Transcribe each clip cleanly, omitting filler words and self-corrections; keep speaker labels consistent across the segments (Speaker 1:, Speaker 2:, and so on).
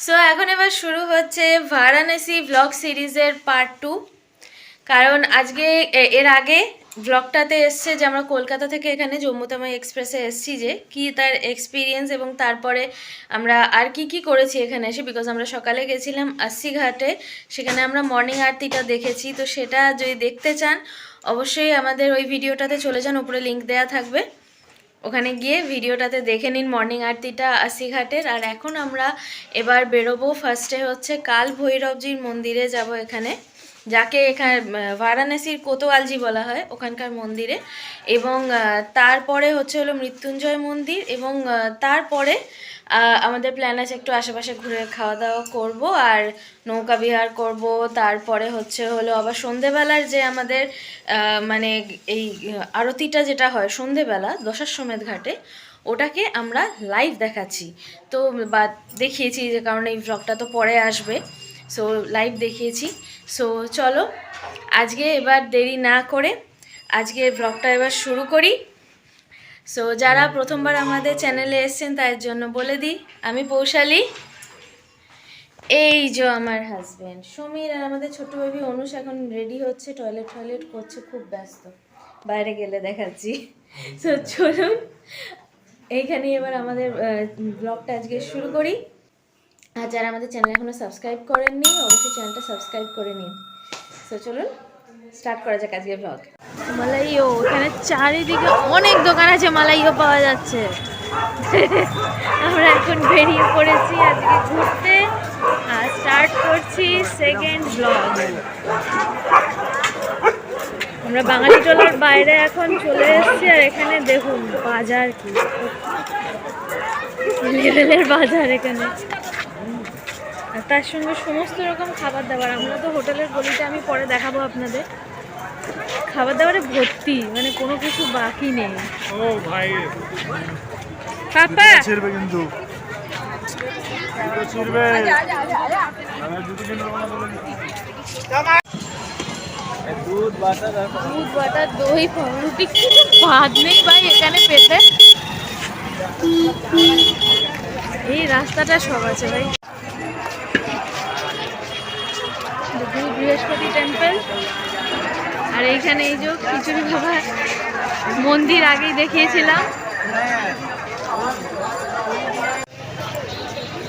Speaker 1: So এখন এবার শুরু হচ্ছে বারাণসী ব্লগ সিরিজের পার্ট 2। কারণ আজকে এর আগে ব্লগটাতে এসছে যে আমরা কলকাতা থেকে এখানে জম্মুতামাই এক্সপ্রেসে এসছি, যে কি তার এক্সপিরিয়েন্স এবং তারপরে আমরা আর কি করেছি এখানে এসে। বিকজ আমরা সকালে গেছিলাম আশি ঘাটে, সেখানে আমরা মর্নিং আরতিটা দেখেছি। তো সেটা যদি দেখতে চান অবশ্যই আমাদের ওই ভিডিওটাতে চলে যান, উপরে লিঙ্ক দেওয়া থাকবে, ওখানে গিয়ে ভিডিওটাতে দেখে নিন মর্নিং আরতিটা আশি ঘাটের। আর এখন আমরা এবার বেরোবো, ফার্স্টে হচ্ছে কাল ভৈরবজির মন্দিরে যাব, এখানে যাকে এখানে বারাণসীর কোতোয়ালজি বলা হয়, ওখানকার মন্দিরে। এবং তারপরে হচ্ছে হলো মৃত্যুঞ্জয় মন্দির, এবং তারপরে আমাদের প্ল্যান আছে একটু আশেপাশে ঘুরে খাওয়া দাওয়া করব আর নৌকা বিহার করব। তারপরে হচ্ছে হলো আবার সন্ধেবেলার যে আমাদের মানে এই আরতিটা যেটা হয় সন্ধেবেলা দশাশ্বমেধ ঘাটে, ওটাকে আমরা লাইভ দেখাচ্ছি। তো বা দেখিয়েছি, যে কারণ এই ব্লগটা তো পরে আসবে, সো লাইভ দেখিয়েছি। সো চলো আজকে এবার দেরি না করে আজকে ব্লগটা এবার শুরু করি। সো যারা প্রথমবার আমাদের চ্যানেলে এসছেন তাদের জন্য বলে দিই, আমি পৌশালী, এই যে আমার হাজব্যান্ড সমীর, আর আমাদের ছোট বেবি অনুষ এখন রেডি হচ্ছে, টয়লেট করছে, খুব ব্যস্ত, বাইরে গেলে দেখাচ্ছি। সো চলুন এইখানে এবার আমাদের ব্লগটা আজকে শুরু করি। আর যারা আমাদের চ্যানেল এখনো সাবস্ক্রাইব করেননি অবশ্যই চ্যানেলটা সাবস্ক্রাইব করে নিন। সো চলুন স্টার্ট করা যাক আজকের ব্লগ। মালাইও, এখানে চারিদিকে অনেক দোকান আছে, মালাইও পাওয়া যাচ্ছে। আমরা এখন বেরিয়ে পড়েছি আজকে ঘুরতে আর স্টার্ট করছি সেকেন্ড ব্লগ। আমরা বাঙালি টোলার বাইরে এখন চলে এসেছি, আর এখানে দেখুন বাজার, কি লেভেলের বাজার এখানে, আর তার সঙ্গে সমস্ত রকম খাবার দাবার। আমরা তো হোটেলের গলিতে, আমি পরে দেখাবো আপনাদের, খাবার দাবারে ভর্তি, মানে কোনো কিছু বাকি নেই। ও ভাই পাপা ছিড়বে, কিন্তু ছিড়বে। দুধ বাটার দই পাউরুটি, কিছু বাদ নেই ভাই এখানে পেতে। এই রাস্তাটা সব আছে ভাই। বৃহস্পতি টেম্পল, আর এইখানে এই যে খিচুড়ি বাবা মন্দির আগেই দেখিয়েছিলাম।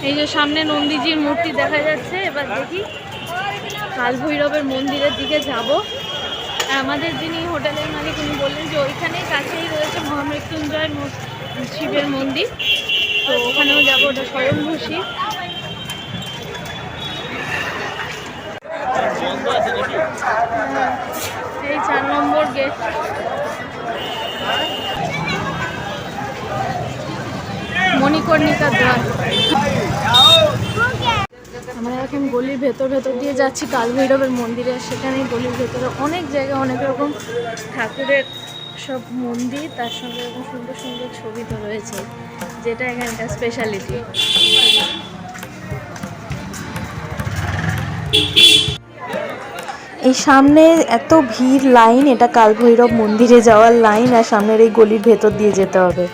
Speaker 1: এই যে সামনে নন্দীজির মূর্তি দেখা যাচ্ছে। এবার দেখি কাল ভৈরবের মন্দিরের দিকে যাব। আর আমাদের যিনি হোটেলের মালিক উনি বললেন যে ওইখানেই কাছেই রয়েছে মহামৃত্যুঞ্জয় শিবের মন্দির, তো ওখানেও যাবো, ওটা স্বয়ম্ভূ শিব। এই 4 নম্বর গেট। মণিকর্ণিকা দ্বার। আমরা এখন গলির ভেতর দিয়ে যাচ্ছি কাল ভৈরবের মন্দিরে। সেখানে গলির ভেতরে অনেক জায়গায় অনেক রকম ঠাকুরের সব মন্দির, তার সঙ্গে এরকম সুন্দর সুন্দর ছবি তো রয়েছে, যেটা এখানকার স্পেশালিটি।
Speaker 2: এই সামনে এত ভিড় লাইন, এটা কাল ভৈরব মন্দিরে যাওয়ার লাইন, আর সামনের এই গলির ভেতর দিয়ে যেতে হবে।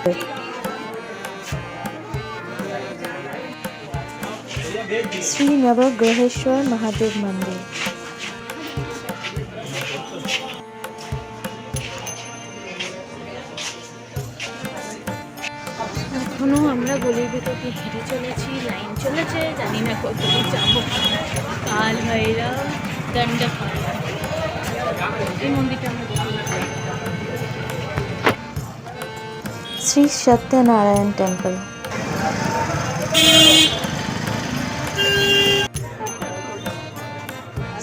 Speaker 2: শ্রী নবগ্রহেশ্বর মহাদেব মন্দির।
Speaker 1: এখনো আমরা গলির ভেতর দিয়ে হেঁটে চলেছি, লাইন চলেছে, জানি না কত দূর যাবো। কাল ভৈরব দণ্ডপাড়া, এই মন্দিরটা আমরা
Speaker 2: শ্রী সত্যনারায়ণ টেম্পল।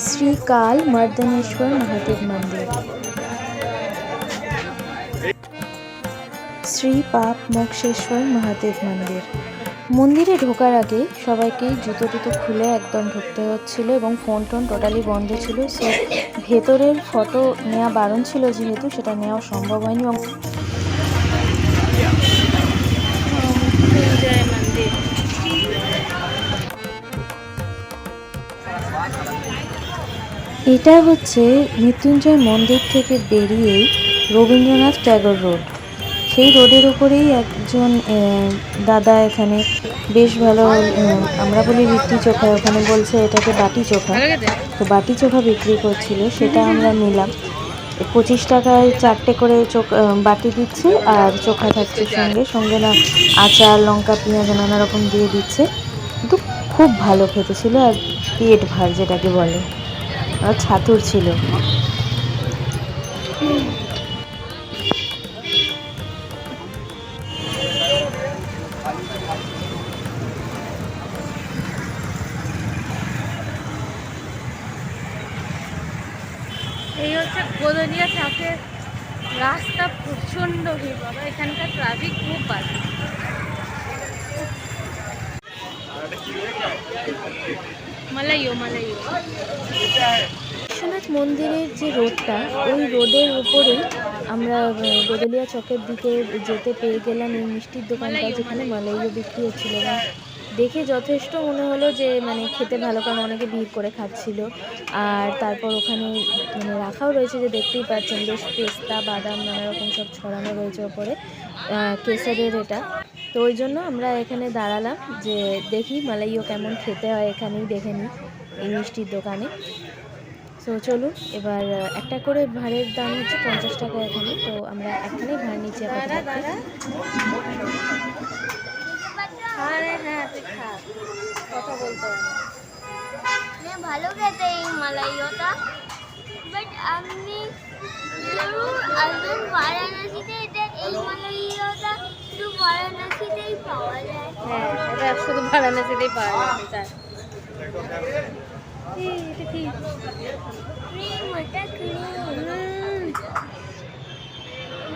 Speaker 2: শ্রী কাল মর্দনেশ্বর মহাদেব মন্দির। শ্রী পাপ মোক্ষেশ্বর মহাদেব মন্দির। মন্দিরে ঢোকার আগে সবাইকেই জুতো টুতো খুলে একদম ঢুকতে হচ্ছিল, এবং ফোন টোন টোটালি বন্ধ ছিল। সে ভেতরের ফটো নেওয়া বারণ ছিল, যেহেতু সেটা নেওয়া সম্ভব হয়নি। এটা হচ্ছে মৃত্যুঞ্জয় মন্দির থেকে বেরিয়েই রবীন্দ্রনাথ ট্যাগর রোড। সেই রোডের ওপরেই একজন দাদা এখানে বেশ ভালো, আমরা বলি লিট্টি চোখা, ওখানে বলছে এটাকে বাটি চোখা। তো বাটি চোখা বিক্রি করছিল, সেটা আমরা নিলাম। 25 টাকায় 4টে করে বাটি দিচ্ছে, আর চোখা থাকছে সঙ্গে সঙ্গে, না আচার, লঙ্কা, পেঁয়াজ নানা রকম দিয়ে দিচ্ছে। কিন্তু খুব ভালো খেতে ছিল, আর পেট ভার যেটাকে বলে, আর ছাতুর ছিল।
Speaker 1: এই হচ্ছে গোদলিয়া চাপের রাস্তা, প্রচণ্ড ভিড় বাবা, এখানকার ট্রাফিক খুব বাজে। মালাইও
Speaker 2: বিশ্বনাথ মন্দিরের যে রোডটা, ওই রোডের উপরেই আমরা গোদলিয়া চকের দিকে যেতে পেয়ে গেলাম এই মিষ্টির দোকানটা, যেখানে মালাইও বিক্রি হচ্ছিল। এবং দেখে যথেষ্ট মনে হলো যে মানে খেতে ভালো, কারণ অনেকে ভিড় করে খাচ্ছিল। আর তারপর ওখানে মানে রাখাও রয়েছে, যে দেখতেই পাচ্ছেন বেশ পেস্তা, বাদাম নানা রকম সব ছড়ানো রয়েছে ওপরে, কেসারের এটা। তো ওই জন্য আমরা এখানে দাঁড়ালাম যে দেখি মালাইও কেমন খেতে হয়, এখানেই দেখে নিই এই মিষ্টির দোকানে। সো চলুন, এবার একটা করে ভাঁড়ের দাম হচ্ছে 50 টাকা এখানে। তো আমরা একখানেই ভাঁড় নিচ্ছি আপাতত।
Speaker 1: কথা বলতে হবে।
Speaker 3: ভালো খেতে এই মালাইটা, বাট আমি জরুর আসবেন বারাণসীতে। এটা এই মালাইটা শুধু বারাণসীতেই পাওয়া যায়।
Speaker 1: হ্যাঁ, এটা শুধু বারাণসীতেই পাওয়া যায়। এটা কি?
Speaker 3: ক্রিম, ওটা ক্রিম।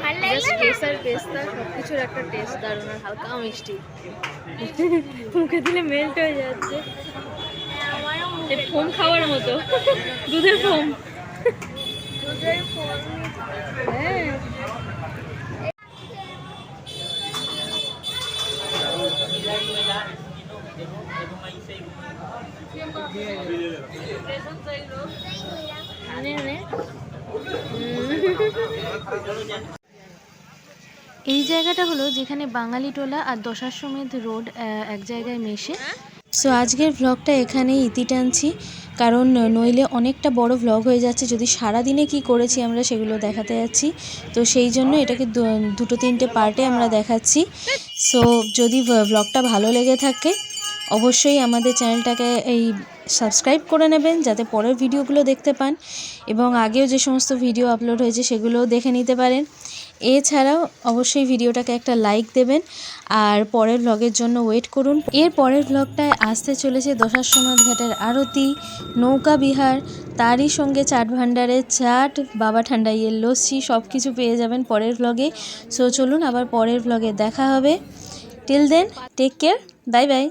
Speaker 3: ভালো
Speaker 1: জাস্ট
Speaker 3: লাগলো না?
Speaker 1: কেসার, পেস্তা সবকিছুর একটা টেস্ট দারুণ, আর হালকা মিষ্টি, মুখে দিলে মেল্ট হয়ে যাচ্ছে।
Speaker 3: আমারও
Speaker 1: এই ফোম খাওয়ার মতো, দুধের ফোম।
Speaker 3: দুধের ফল।
Speaker 1: হ্যাঁ,
Speaker 2: এই জায়গাটা হলো যেখানে বাঙালি টোলা আর দশাশ্বমেধ রোড এক জায়গায় মেশে। সো আজকের ভ্লগটা এখানেই ইতি টানছি, কারণ নইলে অনেকটা বড় ভ্লগ হয়ে যাচ্ছে। যদি সারাদিনে কি করেছি আমরা সেগুলো দেখাতে যাচ্ছি, তো সেই জন্য এটাকে 2-3টে পার্টে আমরা দেখাচ্ছি। সো যদি ভ্লগটা ভালো লেগে থাকে অবশ্যই আমাদের চ্যানেলটাকে সাবস্ক্রাইব করে নেবেন, যাতে পরের ভিডিওগুলো দেখতে পান, এবং আগেও যে সমস্ত ভিডিও আপলোড হয়েছে সেগুলোও দেখে নিতে পারেন। এছাড়াও অবশ্যই ভিডিওটাকে একটা লাইক দেবেন, আর পরের ভ্লগের জন্য ওয়েট করুন। এর পরের ভ্লগটায় আসতে চলেছে দশাশ্বমেধ ঘাটের আরতি, নৌকা বিহার, তারই সঙ্গে চাট ভান্ডারের চাট, বাবা ঠান্ডাইয়ের লস্যি, সব কিছু পেয়ে যাবেন পরের ভ্লগে। সো চলুন, আবার পরের ভ্লগে দেখা হবে। Till then, take care, bye by.